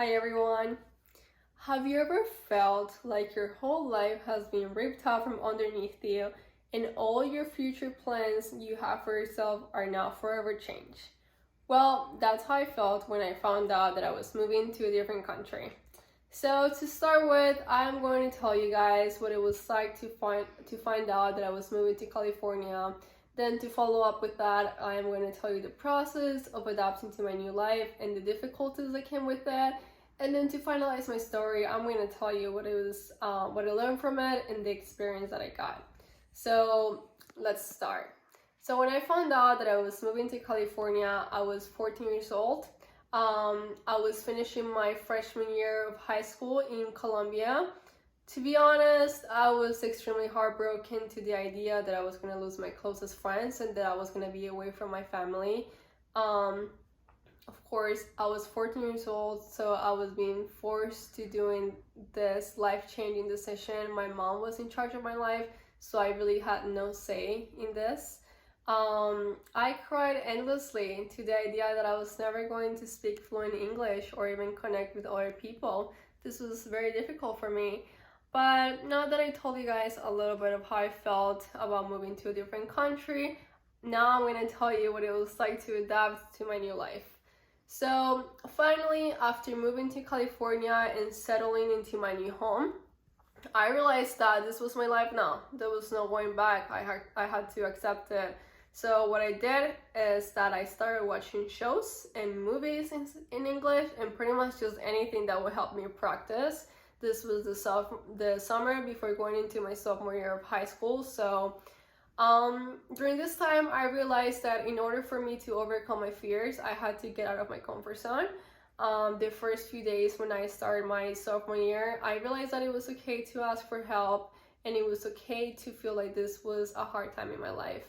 Hi everyone. Have you ever felt like your whole life has been ripped out from underneath you and all your future plans you have for yourself are now forever changed? Well, that's how I felt when I found out that I was moving to a different country. So to start with, I'm going to tell you guys what it was like to find out that I was moving to California. Then to follow up with that, I am going to tell you the process of adapting to my new life and the difficulties that came with that. And then to finalize my story, I'm going to tell you what I learned from it, and the experience that I got. So let's start. So when I found out that I was moving to California, I was 14 years old. I was finishing my freshman year of high school in Colombia. To be honest, I was extremely heartbroken to the idea that I was going to lose my closest friends and that I was going to be away from my family. Of course, I was 14 years old, so I was being forced to doing this life-changing decision. My mom was in charge of my life, so I really had no say in this. I cried endlessly to the idea that I was never going to speak fluent English or even connect with other people. This was very difficult for me. But now that I told you guys a little bit of how I felt about moving to a different country, now I'm going to tell you what it was like to adapt to my new life. So finally, after moving to California and settling into my new home, I realized that this was my life now. There was no going back. I had to accept it. So what I did is that I started watching shows and movies in English and pretty much just anything that would help me practice. This was the summer before going into my sophomore year of high school. So during this time, I realized that in order for me to overcome my fears, I had to get out of my comfort zone. The first few days when I started my sophomore year, I realized that it was okay to ask for help and it was okay to feel like this was a hard time in my life.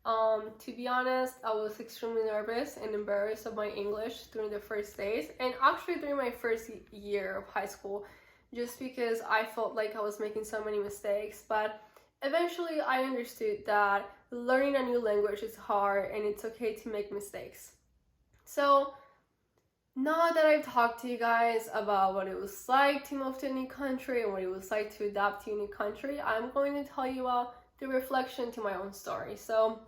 To be honest, I was extremely nervous and embarrassed of my English during the first days and actually during my first year of high school, just because I felt like I was making so many mistakes. But eventually I understood that learning a new language is hard and it's okay to make mistakes. So now that I've talked to you guys about what it was like to move to a new country and what it was like to adapt to a new country, I'm going to tell you about the reflection to my own story. So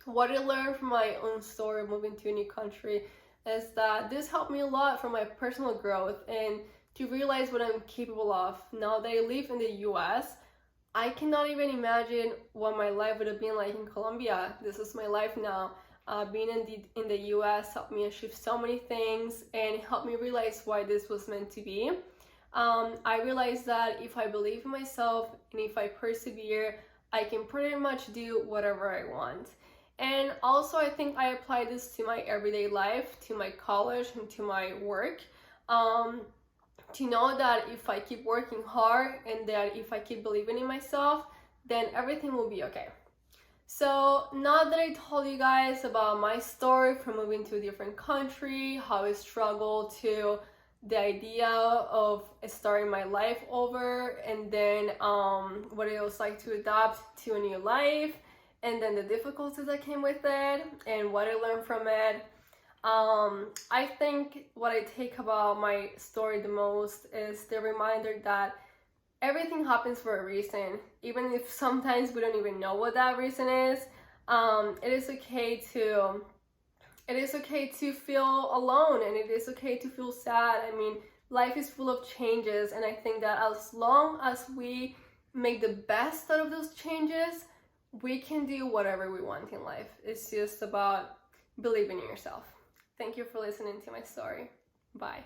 what I learned from my own story moving to a new country is that this helped me a lot for my personal growth and to realize what I'm capable of. Now that I live in the US, I cannot even imagine what my life would have been like in Colombia. This is my life now. Being in the US helped me achieve so many things and helped me realize why this was meant to be. I realized that if I believe in myself and if I persevere, I can pretty much do whatever I want. And also I think I apply this to my everyday life, to my college and to my work. To know that if I keep working hard and that if I keep believing in myself, then everything will be okay. So now that I told you guys about my story from moving to a different country, how I struggled to the idea of starting my life over, and then what it was like to adapt to a new life, and then the difficulties that came with it, and what I learned from it. I think what I take about my story the most is the reminder that everything happens for a reason, even if sometimes we don't even know what that reason is. It is okay to feel alone, and it is okay to feel sad. I mean, life is full of changes, and I think that as long as we make the best out of those changes, we can do whatever we want in life. It's just about believing in yourself. Thank you for listening to my story. Bye.